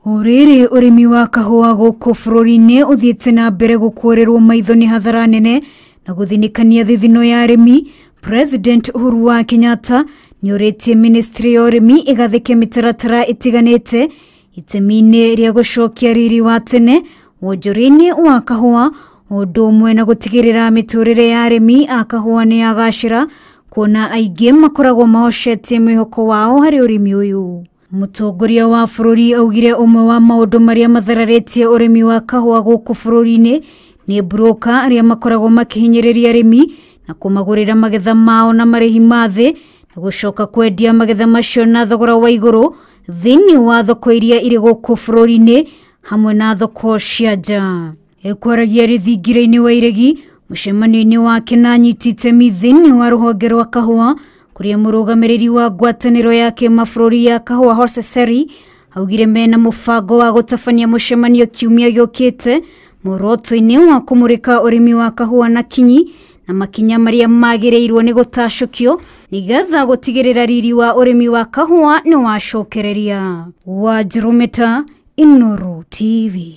Orere urimi wa kahua guku bururi-ini uthiete na mbere gukworerwo maitho ni hathara nene na guthinikania thithino ya arimi. President Uhuru wa Kenyatta ni oritie ministry ya urimi igathike mitaratara itiganite itemi-ini ria gucokia riri wa tene wonjoria-ini wa kahua undu umwe na gutigirira miturire ya arimi a kahua ni agacira kuona aingi makoragwo mahocetie mwihoko wao hari urimi uyu. Mutongoria wa bururi augire umwe wa maundu maria mathararetie urimi wa kahua guku bururi-ini ni broker aria makoragwo makihinyiriria arimi na kumagurira magetha mao na marihi mathi na gucoka kwendia magetha macio na thogora wa iguru thiini wa thoko iria iri guku bururi-ini hamwe na thoko cia nja. Ekwaragia rithingira-ini wa iregi mucemanio-ini wake na anyiti itemi thiini wa ruhonge rwa kahua kuria murugamiriri wa ngwataniro yake mabũrũri ya kahua horceseri augire mena mubango wa gutabania mucemanio kiumia giukite muoroto-ini wa kumurika urimi wa kahua na kinyi na makinya maria magireirwo ni gutacukio nigetha gutigirira riri wa urimi wa kahua ni wacokereria. Wanjirumita, Uhuru TV.